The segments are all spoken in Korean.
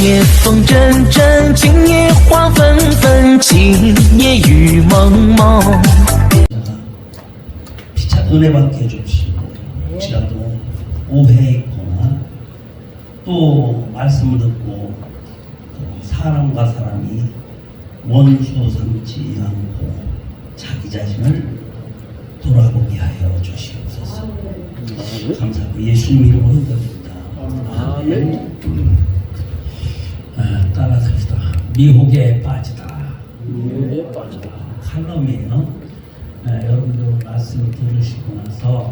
夜风阵阵，今夜花纷纷，今夜雨蒙蒙。 피차 은혜받게 해주시고 혹시라도 오해했거나 또 말씀을 듣고 사람과 사람이 원수 삼지 않고 자기 자신을 돌아보게 하여 주시옵소서. 감사하고 예수님 이름으로 기도드립니다. 아멘. 따라서 합시다. 미혹에 빠지다. 미혹에 빠지다. 칼럼이에요. 여러분들 말씀 들으시고 나서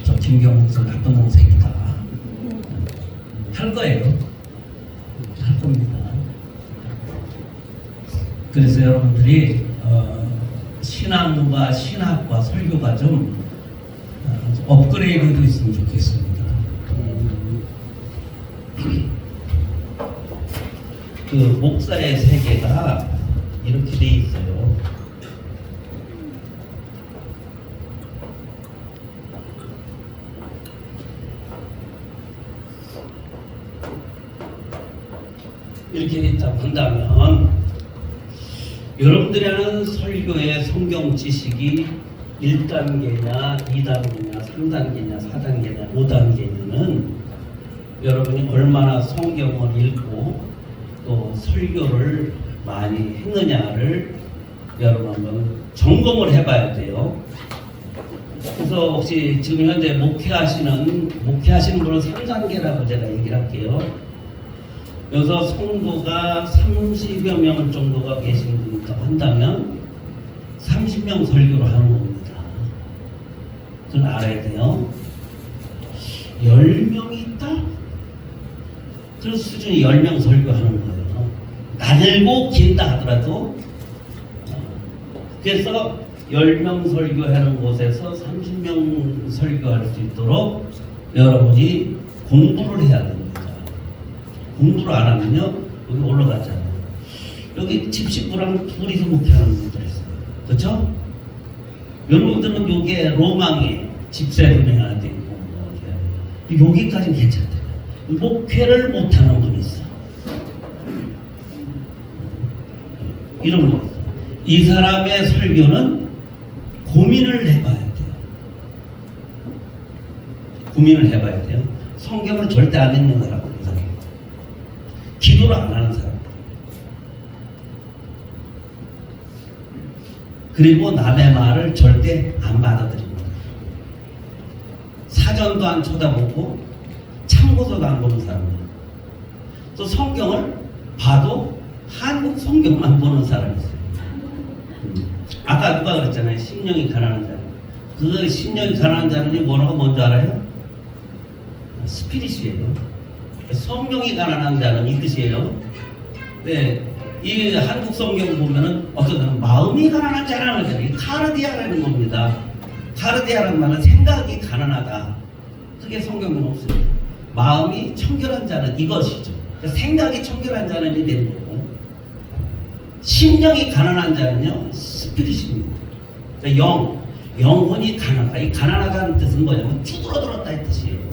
저 김경호 목사 나쁜 놈새끼다 할 거예요. 할 겁니다. 그래서 여러분들이 신앙과 신학과 설교가 좀 업그레이드도 있으면 좋겠습니다. 그 목사의 세계가 이렇게 돼 있어요. 이렇게 있다고 한다면 여러분들이 하는 설교의 성경 지식이 1단계냐 2단계냐 3단계냐 4단계냐 5단계냐는 여러분이 얼마나 성경을 읽고 또 설교를 많이 했느냐를 여러분 한번 점검을 해봐야 돼요. 그래서 혹시 지금 현재 목회하시는 분은 3단계라고 제가 얘기를 할게요. 여기서 성도가 30여 명 정도가 계신 분이라고 한다면 30명 설교를 하는 겁니다. 그건 알아야 돼요. 10명이 있다? 그런 수준이 10명 설교하는 거예요. 나들고 긴다 하더라도 그래서 10명 설교하는 곳에서 30명 설교할 수 있도록 여러분이 공부를 해야 됩니다. 공부를 안 하면요 여기 올라가잖아요. 여기 집식부랑 둘이서 목회하는 분들 있어요. 그렇죠? 여러분들은 요게 로망이에요. 집세도 해야 되고 여기까지는 괜찮대요. 목회를 못하는 분이 있어. 이런 거. 이 사람의 설교는 고민을 해봐야 돼요. 고민을 해봐야 돼요. 성경을 절대 안 읽는 사람. 기도를 안 하는 사람. 그리고 남의 말을 절대 안 받아들입니다. 사전도 안 쳐다보고 참고서도 안 보는 사람들. 또 성경을 봐도 한국 성경만 보는 사람이 있어요. 아까 누가 그랬잖아요. 심령이 가난한 자. 그 심령이 가난한 자는 뭐라고 뭔지 알아요? 스피릿이에요. 성령이 가난한 자는 이 뜻이에요. 네, 이 한국 성경 보면은 어떤 사람은 마음이 가난한 자라는 거잖아요. 카르디아라는 겁니다. 카르디아라는 말은 생각이 가난하다. 그게 성경은 없습니다. 마음이 청결한 자는 이것이죠. 생각이 청결한 자는 이 되는 거고, 심령이 가난한 자는요 스피릿입니다. 영혼이 가난하다. 이 가난하다는 뜻은 뭐냐면 쭈그러들었다 이 뜻이에요.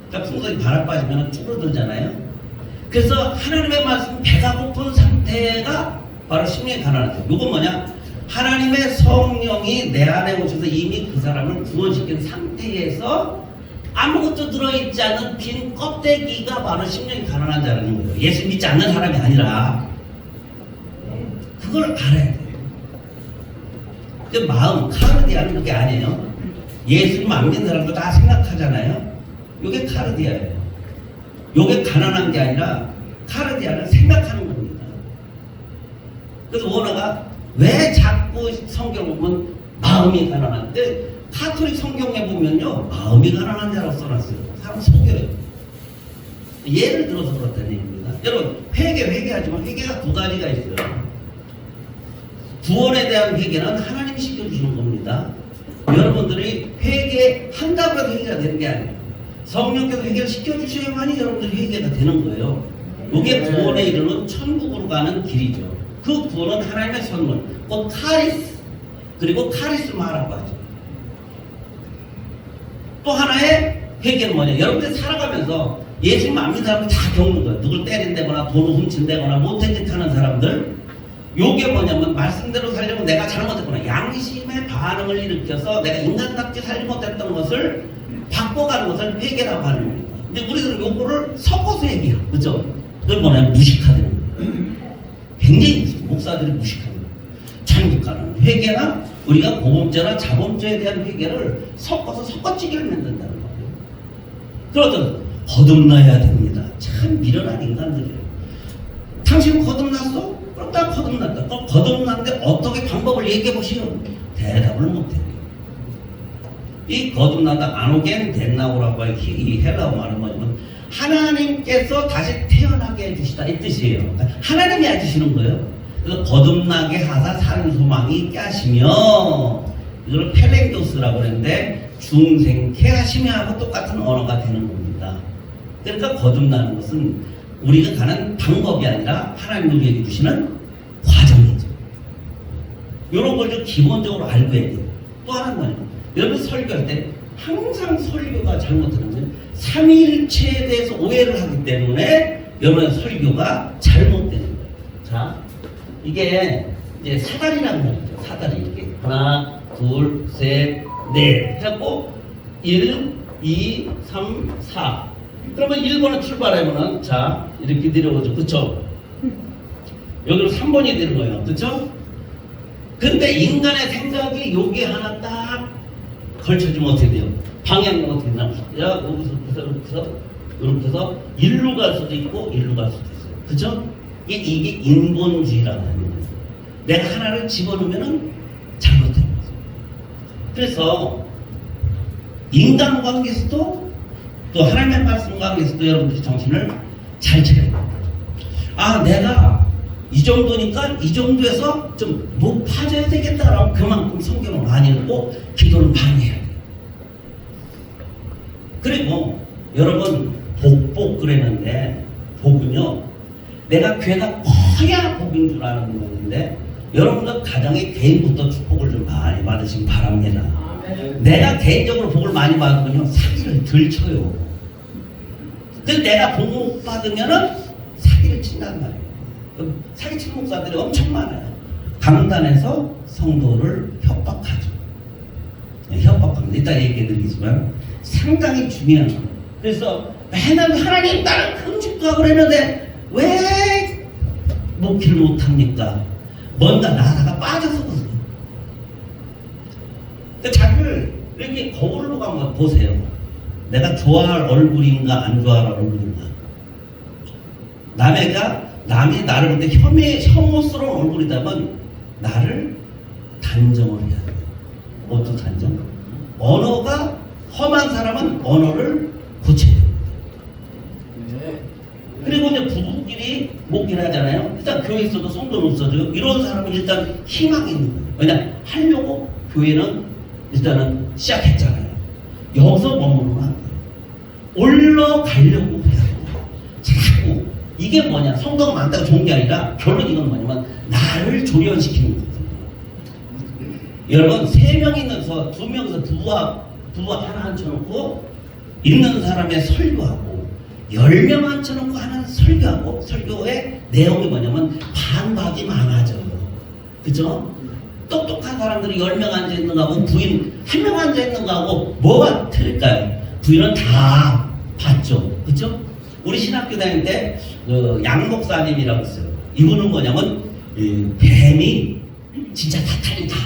그러니까 풍속이 바람 빠지면 쭈그러들잖아요. 그래서 하나님의 말씀 배가 고픈 상태가 바로 심령이 가난하다. 이건 뭐냐? 하나님의 성령이 내 안에 오셔서 이미 그 사람을 구원시킨 상태에서 아무것도 들어있지 않은 빈 껍데기가 바로 심령이 가난한 자라는 거예요. 예수 믿지 않는 사람이 아니라 그걸 알아야 돼요. 그 마음, 카르디아는 그게 아니에요. 예수님 안 믿는 사람도 다 생각하잖아요. 이게 카르디아예요. 이게 가난한 게 아니라 카르디아는 생각하는 겁니다. 그래서 원어가 왜 자꾸 성경 보면 마음이 가난한데 카톨릭 성경에 보면요 마음이 가난한 자라고 써놨어요. 사람 속여요. 예를 들어서 그렇다는 얘기입니다. 여러분 회개하지만 회개가 두 가지가 있어요. 구원에 대한 회개는 하나님이 시켜주시는 겁니다. 여러분들이 회개한다고 해도 회개가 되는 게 아니에요. 성령께서 회개를 시켜주셔야만이 여러분들이 회개가 되는 거예요. 이게 구원에 이르는 천국으로 가는 길이죠. 그 구원은 하나님의 선물, 곧 카리스, 그리고 카리스마라고 하죠. 또 하나의 회개는 뭐냐? 여러분들이 살아가면서 예수님 안 믿는 사람들 다 겪는 거예요. 누굴 때린다거나 돈을 훔친다거나 못된 짓 하는 사람들. 요게 뭐냐면 말씀대로 살려면 내가 잘못했구나. 양심의 반응을 일으켜서 내가 인간답게 살지 못했던 것을 바꿔가는 것을 회개라고 하는 겁니다. 근데 우리들은 요거를 섞어서 얘기해요. 그죠? 그걸 뭐냐면 무식화되는 거예요. 굉장히 목사들이 무식합니다. 잘못가는 회개나 우리가 보범죄나 자범죄에 대한 회개를 섞어찌개를 만든다는 거예요. 그러든 거듭나야 됩니다. 참 미련한 인간들이에요. 당신 거듭났어? 그럼 나 거듭났다. 그럼 거듭났는데 어떻게 방법을 얘기해 보시오? 대답을 못해요. 이 거듭나다 아노겐 덴나오라고 하는 이 헬라어 말은 뭐냐면 하나님께서 다시 태어나게 해주시다 이 뜻이에요. 그러니까 하나님이 해주시는 거예요. 그래서 거듭나게 하사 사는 소망이 있게 하시며 이걸 펠렌교스라고 하는데 중생케 하시며 하고 똑같은 언어가 되는 겁니다. 그러니까 거듭나는 것은 우리가 가는 방법이 아니라 하나님 우리에게 주시는 과정이죠. 이런 걸 좀 기본적으로 알고 해야 돼요. 또 하나는 뭐냐면 여러분 설교할 때 항상 설교가 잘못되는 거예요. 삼위일체에 대해서 오해를 하기 때문에 여러분의 설교가 잘못되는 거예요. 자, 이게 이제 사다리라는 거죠. 사다리 이렇게 하나, 둘, 셋, 넷 해갖고 1, 2, 3, 4. 그러면 1번을 출발하면은 자 이렇게 내려오죠. 그쵸? 여기로 3번이 되는 거예요. 그쵸? 근데 인간의 생각이 여기 하나 딱 걸쳐주면 어떻게 돼요? 방향이 어떻게 되나? 야 여기서 이렇게 해서 일로 갈 수도 있고 일로 갈 수도 있어요. 그쵸? 이게 인본주의라고 하는 거예요. 내가 하나를 집어넣으면 잘못된 거죠. 그래서 인간관계에서도 또 하나님의 말씀 관계에서도 여러분들이 정신을 잘 차려야 됩니다. 아, 내가 이 정도니까 이 정도에서 좀 높아져야 되겠다라고 그만큼 성경을 많이 읽고 기도를 많이 해야 돼요. 그리고 여러분 복 그랬는데 복은요 내가 괴가 커야 복인 줄 아는 거였는데 여러분들 가정의 개인부터 축복을 좀 많이 받으시기 바랍니다. 내가 개인적으로 복을 많이 받으면 사기를 덜 쳐요. 근데 내가 복 못 받으면은 사기를 친단 말이에요. 그럼 사기 치는 목사들이 엄청 많아요. 강단에서 성도를 협박하죠. 네, 협박합니다. 이따 얘기해 드리겠지만 상당히 중요한 거예요. 그래서 맨날 하나님 나는 금식도 하고 그랬는데 왜 먹기를 못합니까? 뭔가 나다가 빠져서 그래요. 자기를 이렇게 거울로 한번 보세요. 내가 좋아할 얼굴인가 안 좋아할 얼굴인가. 남이 나를 볼 때 혐오스러운 얼굴이다면 나를 단정을 해야 돼요. 어떤 단정? 언어가 험한 사람은 언어를 고쳐야 됩니다. 그리고 이제 부부끼리 먹긴 하잖아요. 일단 교회 있어도 성도는 없어져요. 이런 사람은 일단 희망이 있는 거예요. 왜냐? 하려고 교회는 일단은 시작했잖아요. 여기서 머무르면 안 돼요. 올라가려고 해야 돼요. 자꾸 이게 뭐냐? 성도가 많다고 좋은 게 아니라 결론 이건 뭐냐면 나를 조련시키는 거거든요. 여러분 3명 있는서 2명에서 부부와 하나 앉혀놓고 있는 사람의 설교하고 10명 앉혀놓고 하는 설교하고 설교의 내용이 뭐냐면 반박이 많아져요. 그죠? 똑똑한 사람들이 10명 앉아있는 거하고 부인 1명 앉아있는 거하고 뭐가 틀릴까요? 부인은 다 봤죠. 그죠? 우리 신학교 다닐 때 양 목사님이라고 있어요. 이분은 뭐냐면 뱀이 진짜 사탄이다.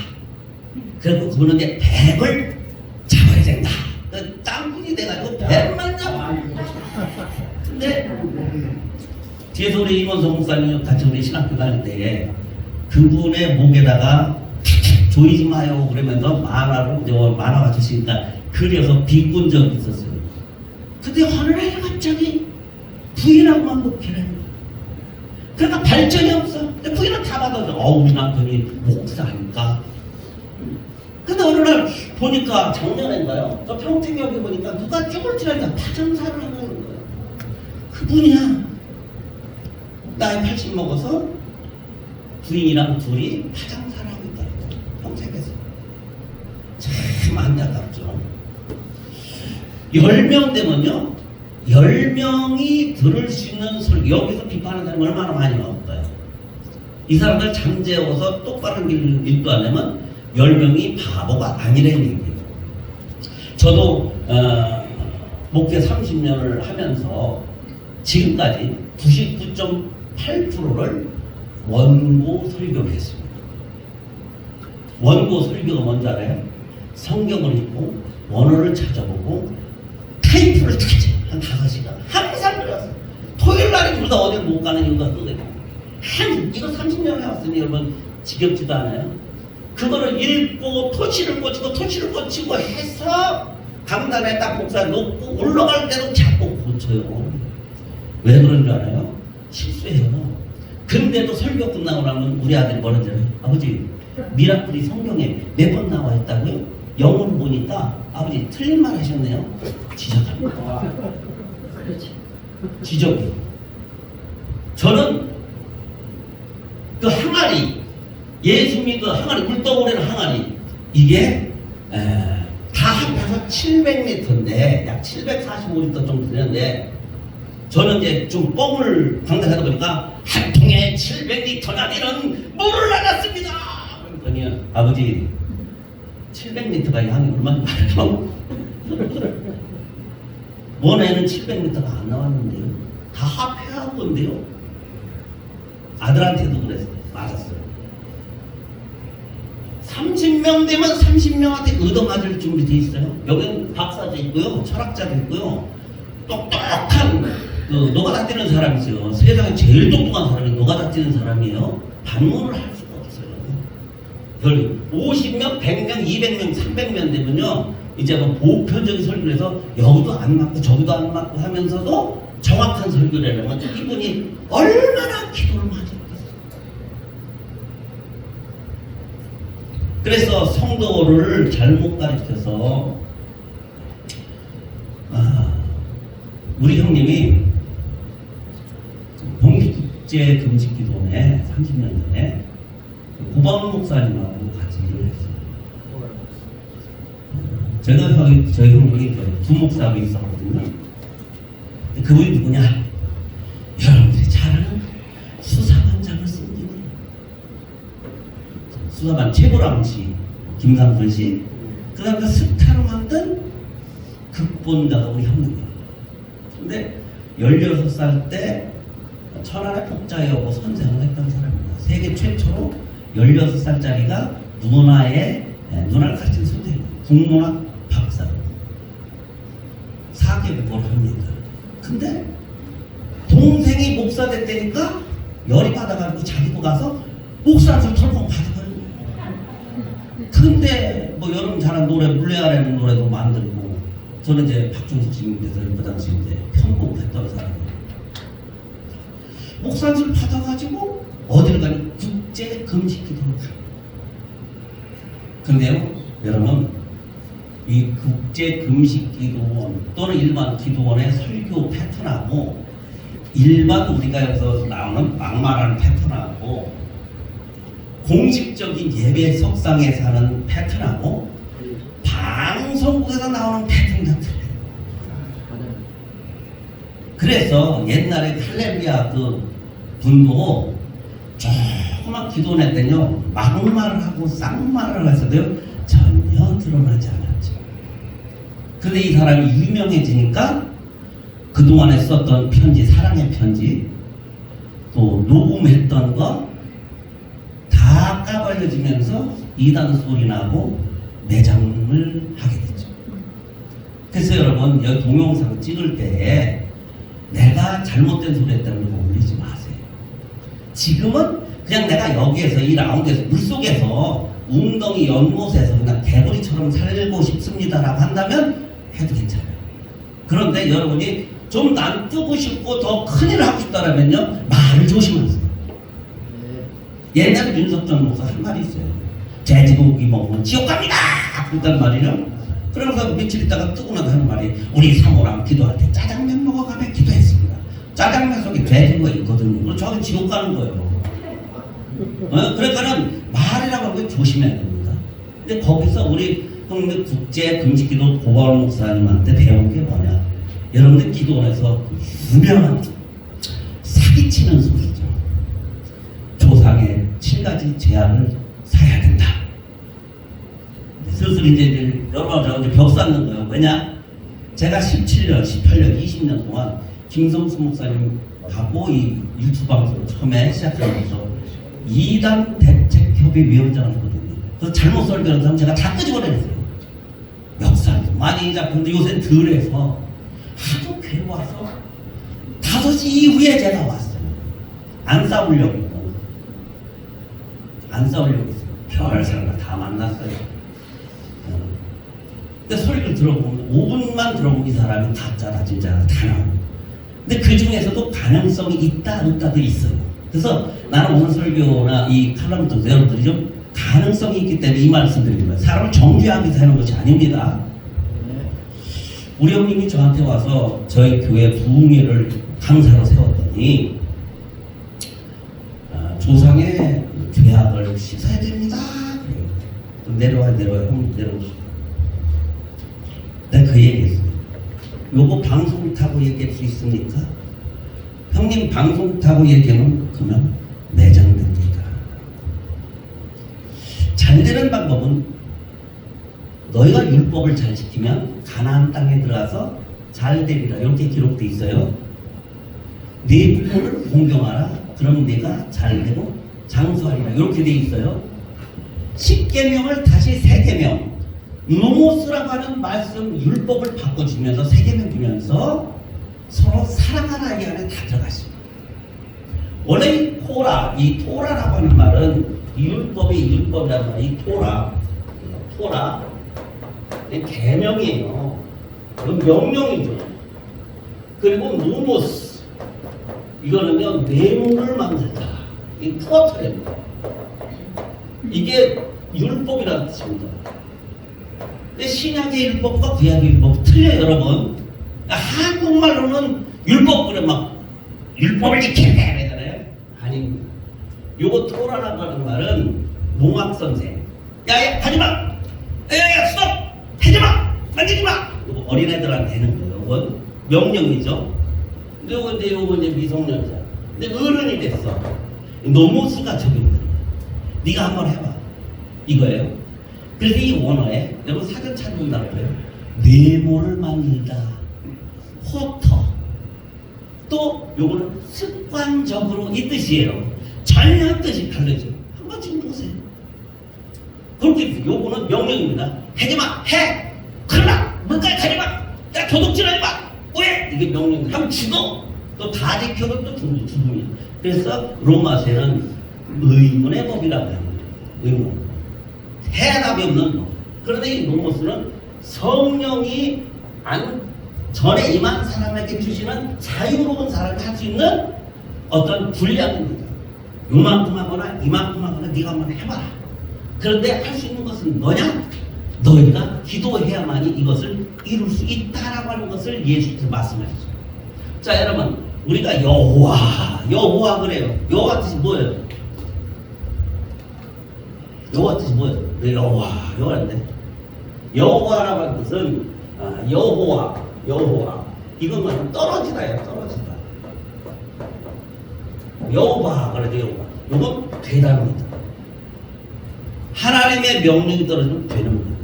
그리고 그분은 이제 뱀을 잡아야 된다. 땅분이 돼가지고 뱀만 잡아. 근데 뒤에서 우리 임원석 목사님 같이 우리 신학교 다닐 때 그분의 목에다가 조이지 마요 그러면서 만화가 주시니까 그려서 비꾼 적이 있었어요. 근데 어느 날 갑자기 부인하고만 목회라는 거야. 그러니까 발전이 없어. 근데 부인은 다 받아줘. 우리 남편이 목사니까. 근데 어느 날 보니까 작년인가요? 저 평택역에 보니까 누가 쭈글쭈글하니까 파전사를 하는 거예요. 그분이야. 나이 80 먹어서 부인이랑 둘이 파장사를 하고 있다고. 평택에서. 참 안타깝죠. 10명 되면요 10명이 들을 수 있는 설교, 여기서 비판하는 사람이 얼마나 많이 나올까요? 이 사람들 잠재워서 똑바른 길 일도 안 하면 10명이 바보가 아니라는 얘기예요. 저도 목회 30년을 하면서 지금까지 99.8%를 원고 설교를 했습니다. 원고 설교가 뭔지 알아요? 성경을 읽고 원어를 찾아보고 타이프를 찾아 한 5시간 항상 그랬어요. 토요일 날에 우리가 어딜 못 가는 이유가 그거예요. 이거 30년 해왔으니 여러분 지겹지도 않아요? 그거를 읽고 토치를 꽂히고 해서 강단에 딱 목사 놓고 올라갈 때도 자꾸 고쳐요. 왜 그런 줄 알아요? 실수해요. 근데도 설교 끝나고 나면 우리 아들이 뭐라 그러잖아요. 아버지 미라클이 성경에 몇 번 나와 있다고요? 영어로 보니까 아버지 틀린 말 하셨네요. 지적합니다. 지적이요. 저는 그 항아리, 예수님이 그 항아리, 물떠오르는 항아리, 이게 다 합해서 700리터인데 약 745리터 정도 되는데, 저는 이제 좀 뻥을 강단하다 보니까 한 통에 700리터나 되는 물을 나눴습니다. 그러더니 아버지 700리터가 양이 얼마나 많아요? 원에는 700리터가 안 나왔는데요. 다 합해한 건데요. 아들한테도 그랬어요. 맞았어요. 30명 되면 30명한테 얻어맞을 준비돼 있어요. 여기는 박사도 있고요, 철학자도 있고요, 똑똑한 노가다 뛰는 사람이 있어요. 세상에 제일 똑똑한 사람이 노가다 뛰는 사람이에요. 반문을 할 수가 없어요. 50명, 100명, 200명, 300명 되면요, 이제 뭐 보편적인 설교를 해서 여기도 안 맞고 저기도 안 맞고 하면서도 정확한 설교를 하려면 이분이 얼마나 기도를 많이 했겠어요. 그래서 성도를 잘못 가르쳐서 우리 형님이 봉기국제 금식기도원에 30년 전에 고바운 목사님하고 같이 일을 했어요. 제가 저희 형님이 부목사로 있었거든요. 그분이 누구냐? 여러분들이 잘 아는 수사반장을 쓴 분이에요. 수사반 최보람 씨, 김상근 씨, 그 다음에 스타로 만든 극본가가 우리 형님이에요. 근데 16살 때 천안의 폭자에 오고 선생을 했던 사람입니다. 세계 최초로 16살짜리가 문화를 가르친 선생님, 국문학 박사, 4개국어를 합니다. 근데 동생이 목사 됐다니까 열이 받아가지고 자기도 가서 목사한테 털고 받아가는 거예요. 근데 뭐 여러분 잘 아는 노래, 물레아래는 노래도 만들고, 저는 이제 박종석 씨님께서 그 당시 이제 편곡했던 사람이에요. 목사한테 받아가지고 어딜 가니 국제 금식기도를 가요. 근데요, 여러분, 이 국제 금식기도원 또는 일반 기도원의 설교 패턴하고 일반 우리가 여기서 나오는 막말하는 패턴하고 공식적인 예배 석상에 사는 패턴하고 방송국에서 나오는 패턴과 틀려요. 그래서 옛날에 할렐루야 그 분도 조그만 기도원 했더니요, 막말을 하고 쌍말을 했어도요 전혀 드러나지 않았죠. 근데 이 사람이 유명해지니까 그동안에 썼던 편지, 사랑의 편지, 또 녹음했던 거 다 까발려지면서 이단 소리 나고 매장을 하게 됐죠. 그래서 여러분, 여기 동영상 찍을 때 내가 잘못된 소리 했다는 거 올리지 마세요. 지금은 그냥 내가 여기에서 이 라운드에서 물속에서 웅덩이 연못에서 그냥 개구리처럼 살고 싶습니다라고 한다면 해도 괜찮아요. 그런데 여러분이 좀 난뜨고 싶고 더 큰일 하고 싶다라면요, 말을 조심하세요. 옛날에 윤석전 목사 한 말이 있어요. 돼지고기 먹으면 지옥 갑니다! 그랬단 말이죠. 그러면서 며칠 있다가 뜨고 나서 하는 말이, 우리 사모랑 기도할 때 짜장면 먹어가며 기도했습니다. 짜장면 속에 돼지가 있거든요. 그럼 저기 지옥 가는 거예요. 그러니까는 말이라고 하는 거 조심해야 됩니다. 근데 거기서 우리 형님 국제 금식기도 고바울 목사님한테 배운 게 뭐냐? 여러분들 기도원에서 유명한 사기치는 소리죠. 조상의 7가지 제약을 사야 된다. 슬슬 이제 여러분 이제 벽 쌓는 거예요. 왜냐? 제가 17년, 18년, 20년 동안 김성수 목사님하고 이 유튜브 방송을 처음에 시작하면서 2단 대책협의위원장을 했거든요. 그래서 잘못 설교하는 사람 제가 다 끄집어내렸어요. 역사도 많이 잡혔는데 요새 덜해서 하도 괴로워서 5시 이후에 제가 왔어요. 안 싸우려고 했어요. 별 사람을 다 만났어요. 근데 소리를 들어보면 5분만 들어보면 이 사람이 가짜다 진짜다 다 나와요. 근데 그 중에서도 가능성이 있다 없다도 있어요. 그래서 나는 오늘 설교나 이 칼럼을 통해서 여러분들이 좀 가능성이 있기 때문에 이 말씀 드리는 거예요. 사람을 정죄하기 위해서 하는 것이 아닙니다. 우리 형님이 저한테 와서 저희 교회 부흥회를 강사로 세웠더니 조상의 죄악을 씻어야 됩니다. 그래요. 내려와요. 형 내려오시고. 내가 그 얘기했어요. 요거 방송 타고 얘기할 수 있습니까? 형님 방송 타고 얘기하면 그러면 매장됩니다. 잘 되는 방법은 너희가 율법을 잘 지키면 가나안 땅에 들어가서 잘 되리라 이렇게 기록되어 있어요. 네 부모를 공경하라 그럼 내가 잘 되고 장수하리라 이렇게 되어 있어요. 10계명을 다시 3계명 노모스라고 하는 말씀 율법을 바꿔주면서 3계명 주면서 서로 사랑하라 이 안에 다 들어갔습니다. 원래 이 토라라고 하는 말은 율법이라는 말이 이 토라 계명이에요. 명령이죠. 그리고 노모스 이거는요 뇌물을 만들다. 이 푸어터입니다. 이게 율법이라는 뜻입니다. 근데 신약의 율법과 구약의 율법 틀려요, 여러분. 한국말로는 율법 그래 막 율법을 지켜야 돼 그러잖아요. 아닙니다. 요거 토라라고 하는 말은 몽학 선생. 야야 하지마. 야야 스톱. 하지마. 만지지마. 요거 어린애들한테 하는 거예요. 요건 명령이죠. 근데 요거 이제 미성년자. 근데 어른이 됐어. 노모스가 적용되는 거예요. 네가 한번 해봐. 이거예요. 그래서 이 원어에 여러분 사전 찾는다고 해요. 네모를 만들다. 호터. 또 요거는 습관적으로 이 뜻이에요. 전혀 뜻이 다르죠. 한번 지금 보세요. 그렇게 요거는 명령입니다. 하지마. 해. 그러나 뭐까지 하지마. 야 도둑질 하지마. 왜? 이게 명령입니다. 하면 죽어. 또 다 지켜도 또 죽음이야. 그래서 로마서에는 의문의 법이라고 합니다. 의문. 해답이 없는 법. 그런데 이 노모스는 성령이 전에 임한 사람에게 주시는 자유로운 사람이 할 수 있는 어떤 분량입니다. 요만큼 하거나 이만큼 하거나 네가 한번 해봐라. 그런데 할 수 있는 것은 뭐냐? 너희가 기도해야만이 이것을 이룰 수 있다라고 하는 것을 예수께서 말씀하셨어요. 자 여러분 우리가 여호와 그래요. 여호와 뜻이 뭐예요? 여호와 뜻이 뭐예요? 여호와인데 여호와라고 하는 뜻은 여호와 이건 뭐냐면 떨어지다예요. 떨어지다. 여호와 그래도 여호와 이건 되답니다. 하나님의 명령이 떨어지면 되는 거예요.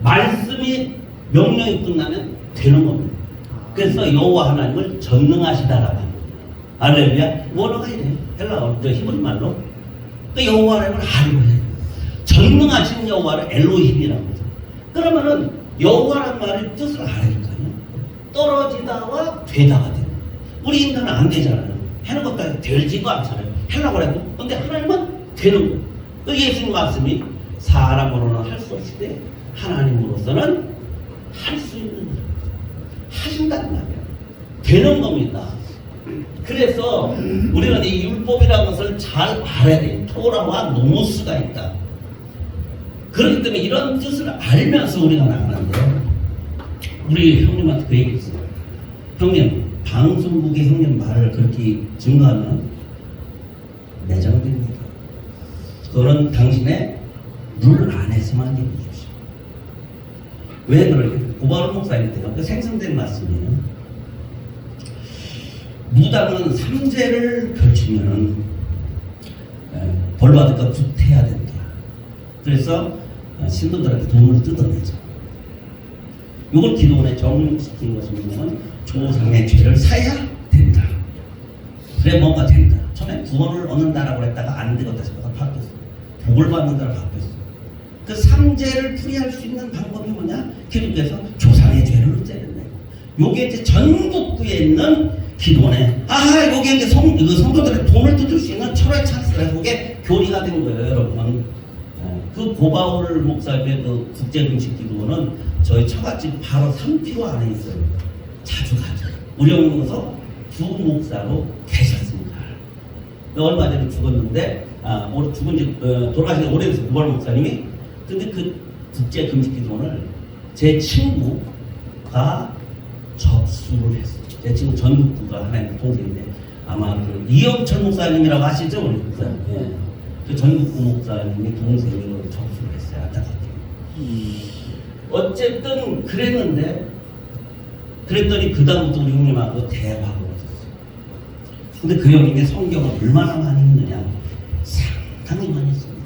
말씀이 명령이 끝나면 되는 겁니다. 그래서 여호와 하나님을 전능하시다라고 합니다. 할렐루야. 원어가 이래요. 헬라어 히브리 말로 여호와 하나님을 알고 해요. 전능하신 여호와를 엘로힘이라고 하죠. 그러면은 여호와라는 말의 뜻을 알아야니까요. 떨어지다와 되다가 돼요. 우리 인간은 안 되잖아요. 해는 것도 되지도 않잖아요. 하려고 해도. 근데 하나님은 되는 거예요. 그 예수님 말씀이 사람으로는 할 수 없을 때 하나님으로서는 할 수 있는 거예요. 하신다는 말이에요. 되는 겁니다. 그래서 우리는 이 율법이라는 것을 잘 알아야 돼요. 토라와 노모스가 있다. 그렇기 때문에 이런 뜻을 알면서 우리가 나가는데요. 우리 형님한테 그 얘기 했어요. 형님, 방송국의 형님 말을 그렇게 증거하면 매장됩니다. 그거는 당신의 룰 안에서만 얘기해 주십시오. 왜 그러냐? 고바로 목사님한테가 그 생성된 말씀이에요. 무당은 삼재를 걸치면은 벌 받을까 구태해야 된다. 그래서 신도들한테 돈을 뜯어내죠. 이걸 기도원에 정립시킨 것이 뭐냐면 조상의 죄를 사야 된다. 그래 뭔가 된다. 처음에 구원을 얻는다라고 했다가 안 되겠다 싶어서 바뀌었어. 복을 받는다로 바뀌었어. 그 삼재를 풀이할 수 있는 방법이 뭐냐? 기독교에서 조상의 죄를 떼낸다. 요게 이제 전국구에 있는 기도원에 요게 이제 성도들의 돈을 뜯을 수 있는 철의 찬스라 그게 교리가 된 거예요, 여러분. 그 고바울 목사님의 그 국제금식기도원은 저희 처갓집 바로 3km 안에 있어요. 자주 가죠. 우리 어머니께서 부목사로 계셨습니다. 얼마 전에 죽었는데 죽은 지 돌아가신 지 오래됐어요. 고바울 목사님이. 근데 그 국제금식기도원을 제 친구가 접수를 했어요. 제 친구 전국구가 하나 있는 동생인데 아마 그 이영철 목사님이라고 아시죠? 우리 목사님. 예. 그 전국구 목사님이 동생으로 접수를 했어요. 안타깝게. 어쨌든 그랬더니 그 다음부터 우리 형님하고 대화가 없었어요. 근데 그 형님이 성경을 얼마나 많이 읽느냐? 상당히 많이 했습니다.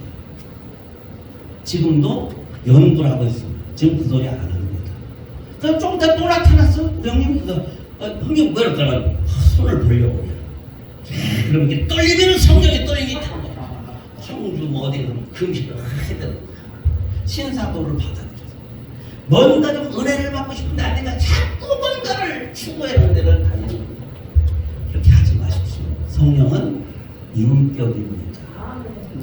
지금도 연구를 하고 있습니다. 지금 그 소리 안 합니다. 그래서 좀 이따 또 나타났어. 우리 형님이 형님 왜 이럴까나 손을 벌려고 그냥. 그럼 이렇게 떨리면 성경이 떨리기 때문에 청주 뭐 어디 금식을 하게 되는 거야. 신사도를 받아들여서 뭔가 좀 은혜를 받고 싶은데 안 되니까 자꾸 뭔가를 추구하는 데를 다니는 거야. 그렇게 하지 마십시오. 성령은 인격입니다.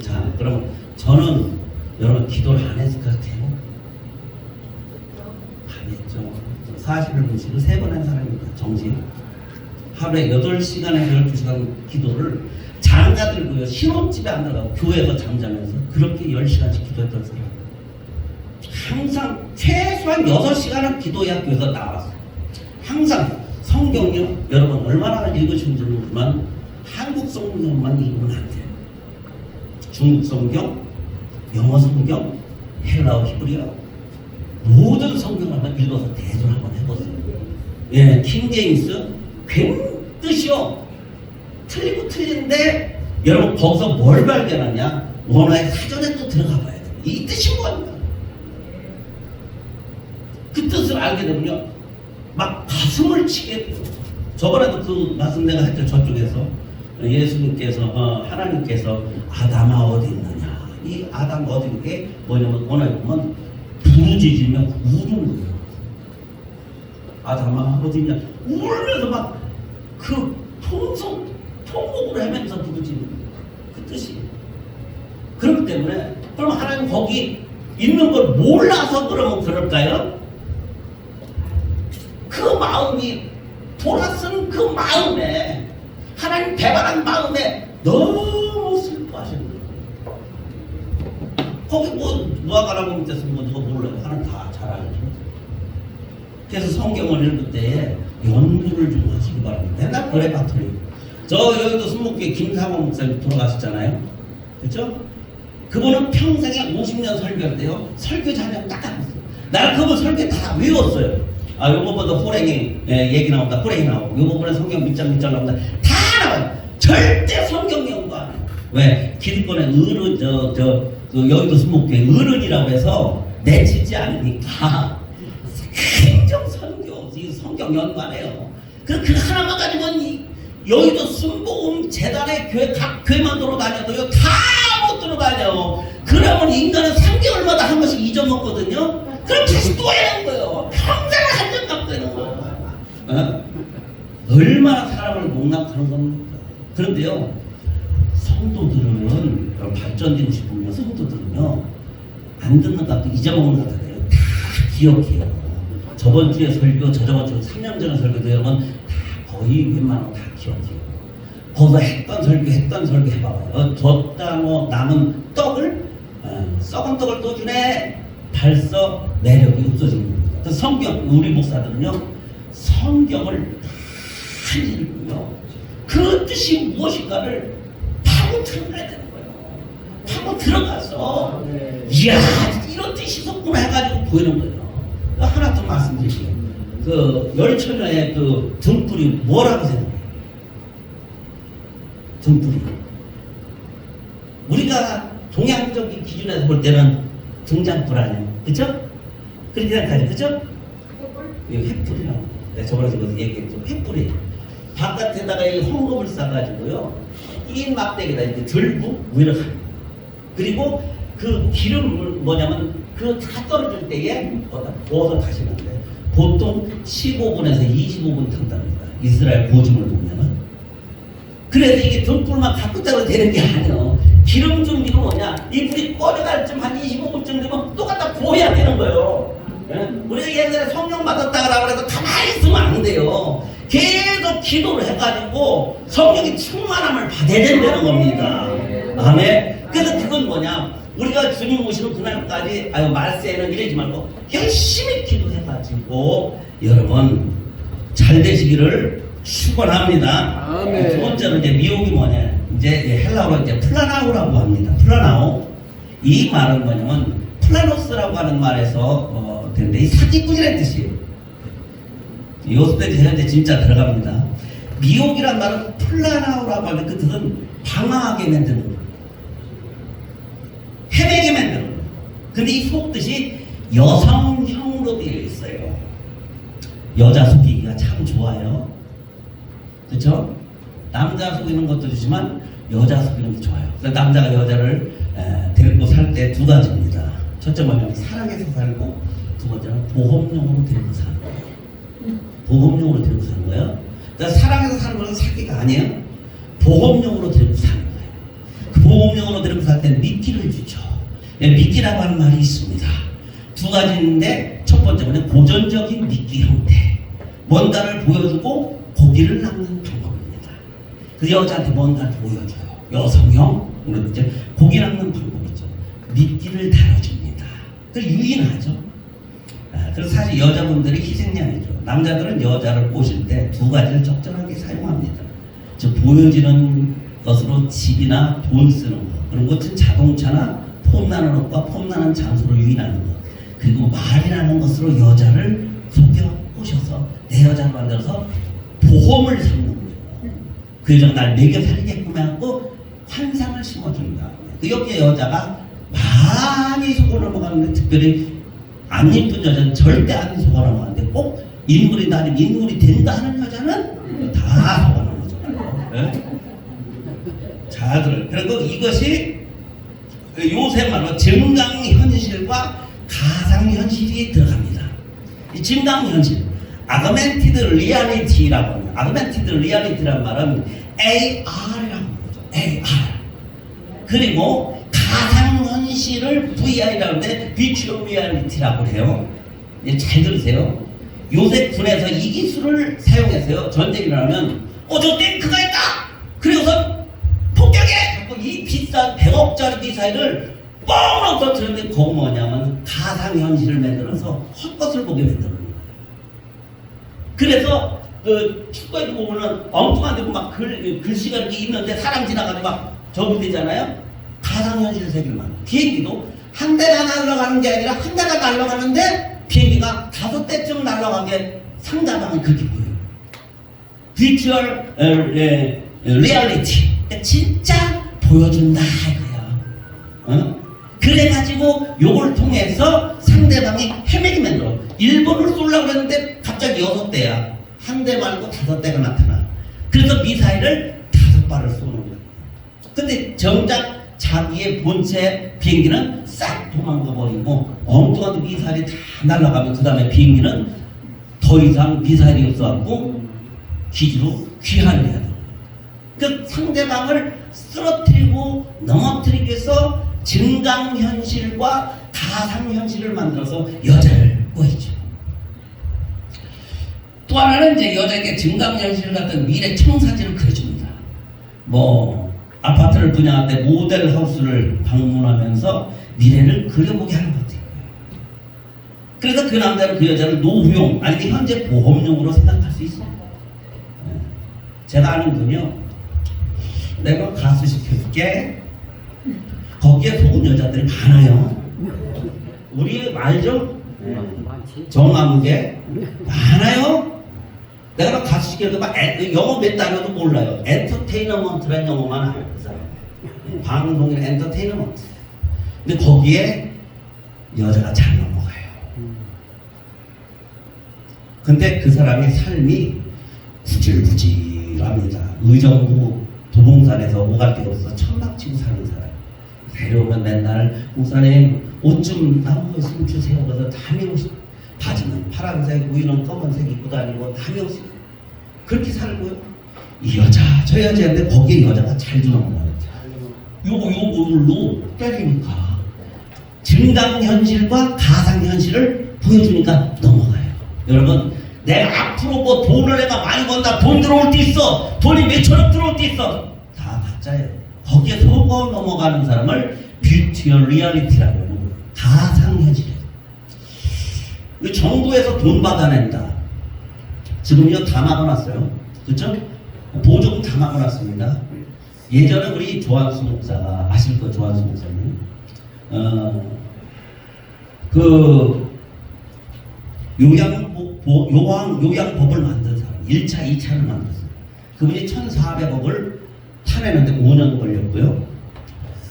자, 그럼 저는 여러분 기도를 안 했을 것 같아요. 안 했죠. 40일분씩을 3번 한 사람입니다. 정식. 하루에 8시간에서 12시간 기도를 장가 들고요. 신혼집에 안 들어가고 교회에서 잠자면서 그렇게 10시간씩 기도했던 사람. 항상 최소한 6시간은 기도해야 교회에서 나왔어요. 항상 성경요. 여러분 얼마나 읽으시는지 모르지만 한국 성경만 읽으면 안 돼요. 중국 성경, 영어 성경, 헬라어, 히브리어 모든 성경을 한번 읽어서 대조를 한번 해보세요. 예, 킹제임스 괜뜻이요. 틀리고 틀린데 여러분 거기서 뭘 발견하냐? 원어의 사전에 또 들어가 봐야 돼요. 이 뜻이 뭐냐? 그 뜻을 알게 되면요, 막 가슴을 치게 돼요. 저번에도 그 말씀 내가 했죠. 저쪽에서 예수님께서 하나님께서 아담아 어디 있느냐? 이 아담 어디 있게 뭐냐면 원어에 보면 부르짖으며 우는 거예요. 아담아 어디 있냐? 울면서 막 그 통곡을 하면서 부르짖는 그 뜻이. 그렇기 때문에 그럼 하나님 거기 있는 걸 몰라서 그러면 그럴까요? 그 마음이 돌아선 그 마음에 하나님 배반한 마음에 너무 슬퍼하시는 거예요. 거기 무화과나무 밑에 쓴 거 누가 몰라요. 하나님 다 잘 알죠. 그래서 성경을 읽을 때에 연구를 좀 하시기 바랍니다. 맨날 그래 바틀리. 저 여의도 순목교회 김상호 목사님 돌아가셨잖아요. 그렇죠? 그분은 평생에 50년 설교했대요. 설교 자료 딱 했어요. 나는 그분 설교 다 외웠어요. 요거보다 호랭이 얘기 나온다. 호랭이 나오고 요거보다 성경 밑장 나온다. 다 나와요. 절대 성경 연구 안 해요. 왜? 기득권의 어른 그 여의도 순목교회 어른이라고 해서 내치지 않으니까 행정 성경 연구 안 해요. 그 하나만 가지고는 여의도 순복음 재단의 교회 각 교회만 돌아다녀도요 다 못 들어다녀. 그러면 인간은 3개월마다 한 번씩 잊어먹거든요. 그럼 다시 또 해야 하는 거예요. 평생 한점 갖고 되는 거예요. 얼마나 사람을 농락하는 겁니까? 그런데요, 성도들은 발전되고 싶으면 성도들은요 안 듣는 것 같고 잊어먹는 것 같아요. 다 기억해요. 저번 주에 설교, 저저번 주에 3년 전에 설교도 여러분 다 거의 웬만하면 다 기억해요. 거기서 했던 설교 해봐봐요. 줬다 뭐 남은 떡을 썩은 떡을 또 주네. 벌써 매력이 없어지는 겁니다. 그래서 성경, 우리 목사들은요 성경을 다 읽고요 그 뜻이 무엇인가를 파고 들어가야 되는 거예요. 파고 들어가서 이야 이런 뜻이 있었구나 해가지고 보이는 거예요. 하나 더 말씀드릴게요. 그 열처녀의 그 등불이 뭐라고 생각해요? 등불이에요. 우리가 동양적인 기준에서 볼 때는 등잔불 아니에요. 그죠? 그렇게 생각하죠. 그죠? 이거 횃불이라고. 내가 저번에 얘기했죠. 횃불이에요. 바깥에다가 이 헝겊을 싸가지고요. 이 막대기다 이렇게 들고 위로 가는 거예요. 그리고 그 기름을 뭐냐면 그 다 떨어질 때에 부어서 가시는데 보통 15분에서 25분 탄답니다. 이스라엘 고증을 보면은. 그래서 이게 등불만 갖고 따로 되는 게 아니에요. 기름 준비가 뭐냐? 이 불이 꺼져갈 쯤 한 25분쯤 되면 또 갖다 부어야 되는 거예요. 예? 우리가 옛날에 성령 받았다고 해서 가만히 있으면 안 돼요. 계속 기도를 해가지고 성령의 충만함을 받아야 된다는 겁니다. 아멘. 그래서 그건 뭐냐? 우리가 주님 오시는 그날까지 말세는 이러지 말고 열심히 기도해가지고 여러분 잘 되시기를 축원합니다. 아멘. 두 번째로 이제 미혹이 뭐냐? 이제 헬라어로 이제 플라나우라고 합니다. 플라나우. 이 말은 뭐냐면 플라노스라고 하는 말에서 되는데 이 사기꾼이라는 뜻이에요. 요새 제가 이제 진짜 들어갑니다. 미혹이란 말은 플라나우라고 하는 그 뜻은 방황하게 만드는 거. 헤매게 만드는 거. 근데 이 속뜻이 여성형으로 되어 있어요. 여자 속이기가 참 좋아요. 그렇죠? 남자 속이는 것도 좋지만 여자 속이는 게 좋아요. 그래서 남자가 여자를 데리고 살 때 두 가지입니다. 첫째 뭐냐면 사랑해서 살고 두 번째는 보험용으로 데리고 사는 거예요. 보험용으로 데리고 사는 거예요. 그러니까 사랑해서 사는 것은 사기가 아니에요. 보험용으로 데리고 사는 거예요. 그 보험용으로 데리고 살 때는 미끼를 주죠. 미끼라고 하는 말이 있습니다. 두 가지인데 첫 번째 뭐냐면 고전적인 미끼 형태. 뭔가를 보여주고 고기를 낚는 방법입니다. 그 여자한테 뭔가를 보여줘요. 여성형, 이제 고기 낚는 방법이죠. 미끼를 달아줍니다. 그 유인하죠. 그래서 사실 여자분들이 희생양이죠. 남자들은 여자를 꼬실 때 두 가지를 적절하게 사용합니다. 즉 보여지는 것으로 집이나 돈 쓰는 것, 그런 것은 자동차나 폼나는 것과 폼나는 장소를 유인하는 것, 그리고 말이라는 것으로 여자를 속여 꼬셔서 내 여자를 만들어서 보험을 삼는 거예요. 그 여자가 날 먹여 살리게끔 해갖고 환상을 심어준다. 그 여기에 여자가 많이 속아 넘어가는데 특별히 안 이쁜 여자는 절대 안 속아 넘어가는데 꼭 인물이 나름 인물이 된다 하는 여자는 다 속아 넘어가죠. 네? 잘 들어요. 그리고 이것이 요새 말로 증강현실과 가상현실이 들어갑니다. 이 증강현실, 아그멘티드 리얼리티라고 합니다. 아그멘티드 리얼리티란 말은 AR이라고 부르죠. AR. 그리고 가상현실을 VR이라고 하는데 Virtual Reality라고 해요. 잘 들으세요. 요새 군에서 이 기술을 사용해서요. 전쟁이 일어나면 저 탱크가 있다! 그리고서 폭격해! 이 비싼 100억짜리 미사일을 뻥 터뜨리는데 그거 뭐냐면 가상현실을 만들어서 헛것을 보게 만드는 거예요. 그래서 그 축구에도 보면은 엉뚱한 데고 막 글씨가 이렇게 있는데 사람 지나가도 막 저기 되잖아요. 가상현실 세계만. 비행기도 한 대가 날아가는 게 아니라 한 대가 날아가는데 비행기가 5대쯤 날아가게 상대방은 그렇게 보여요. 비추얼 리얼리티. 진짜 보여준다 이거야. 그래가지고 요걸 통해서 상대방이 헤매게 만들어. 일본을 쏠려고 했는데 갑자기 6대야. 한 대 말고 5대가 나타나. 그래서 미사일을 5발을 쏘는 거야. 근데 정작 자기의 본체 비행기는 싹 도망가 버리고 엉뚱한 미사일이 다 날아가면 그 다음에 비행기는 더 이상 미사일이 없어갖고 기지로 귀환을 해야 돼. 그 상대방을 쓰러뜨리고 넘어뜨리기 위해서 증강현실과 가상현실을 만들어서 여자를 꼬이죠. 또 하나는 이제 여자에게 증강현실 같은 미래 청사진을 그려줍니다. 뭐 아파트를 분양할 때 모델 하우스를 방문하면서 미래를 그려보게 하는 것도 있고요. 그래서 그 남자는 그 여자를 노후용 아니 현재 보험용으로 생각할 수 있습니다. 제가 아는 분이요. 내가 가수 시켜줄게. 거기에 속은 여자들이 많아요. 우리 알죠? 정아무개 많아요. 내가 막 가수 시켜도 막 영어 몇 단어도 몰라요. 엔터테이너먼트라는 영어만 알아요. 그 사람. 방송이나 엔터테이너먼트. 근데 거기에 여자가 잘 넘어가요. 근데 그 사람의 삶이 구질구질합니다. 의정부 도봉산에서 오갈 데가 없어서 천막치고 사는 사람. 데려오면 맨날 목사님 옷 좀 나온 거 있으면 주세요. 그래서 담이 옷 바지는 파란색, 위는 검은색 입고 다니고 담이 옷이 그렇게 살고요. 이 여자 저 여자인데 거기에 여자가 잘 넘어가요. 요걸로 때리니까 증강현실과 가상현실을 보여주니까 넘어가요. 여러분 내가 앞으로 뭐 돈을 내가 많이 번다, 돈 들어올 때 있어, 돈이 몇천억 들어올 때 있어, 다 가짜예요. 거기에 속어 넘어가는 사람을 뷰티얼 리얼리티라고 하는 거예요. 가상현실이에요. 정부에서 돈 받아낸다. 지금요 다 막아놨어요. 그렇죠? 보조금 다 막아놨습니다. 예전에 우리 조한수 목사가 아실 거예요. 조한수 목사님 그 요양법을 만든 사람 1차, 2차를 만들었어요. 그분이 1,400억을 타내는데 5년 걸렸고요.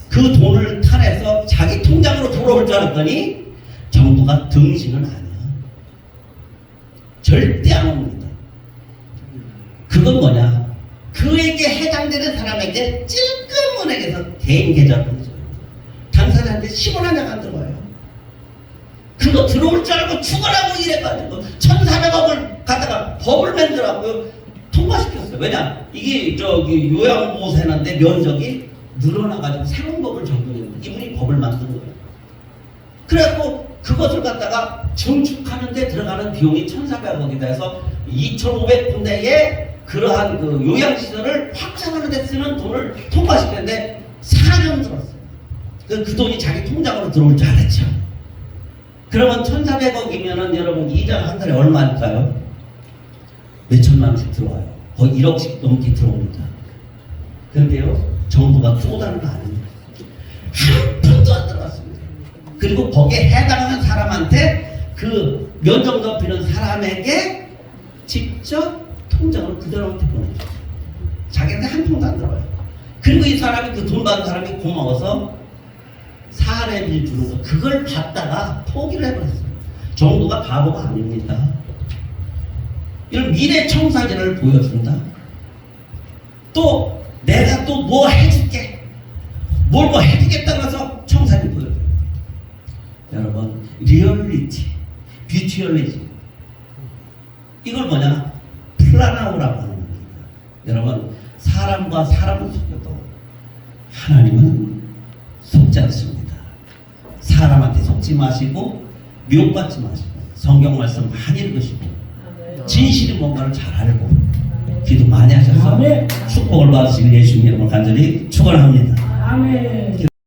그 돈을 타내서 자기 통장으로 들어올 줄 알았더니 정부가 등신은 아니야. 절대 안 옵니다. 그건 뭐냐? 그에게 해당되는 사람에게 찔끔은행에서 개인 계좌를 줘요. 당사자한테 10원 한 장 안 들어와요. 그거 들어올 줄 알고 죽으라고 이래가지고 1,400억을 갖다가 법을 만들어갖고 통과시켰어요. 왜냐? 이게 저기 요양보호사 했는데 면적이 늘어나가지고 새로운 법을 적용해요. 이분이 법을 만든 거예요. 그래갖고 그것을 갖다가 증축하는데 들어가는 비용이 1,400억이다 해서 2,500군데에 그러한 그 요양시설을 확장하는 데 쓰는 돈을 통과시켰는데 4년 들었어요. 그 돈이 자기 통장으로 들어올 줄 알았죠. 그러면 1,400억이면은 여러분 이자 한 달에 얼마일까요? 몇천만 원씩 들어와요. 거의 1억씩 넘게 들어옵니다. 그런데요, 정부가 쏘다는 거 아닙니다. 한 푼도 안 들어왔습니다. 그리고 거기에 해당하는 사람한테 그 면적 높이는 사람에게 직접 통장으로 그대로한테 보내줘요. 자기한테 한 푼도 안 들어와요. 그리고 이 사람이 그 돈 받은 사람이 고마워서 사례비를 주는 거 그걸 받다가 포기를 해버렸어요. 정부가 바보가 아닙니다. 이런 미래 청사진을 보여준다. 또 내가 또 뭐 해줄게, 뭘 뭐 해주겠다고 해서 청사진 보여줘요. 여러분 리얼리티, 뷰티얼리티 이걸 뭐냐? 플라나우라고 하는 겁니다. 여러분 사람과 사람을 속여도 하나님은 속지 않습니다. 사람한테 속지 마시고 미혹받지 마시고 성경 말씀 많이 읽으시고 진실이 뭔가를 잘 알고 기도 많이 하셔서 축복을 받으시길 예수님 이름으로 간절히 축원합니다. 아멘.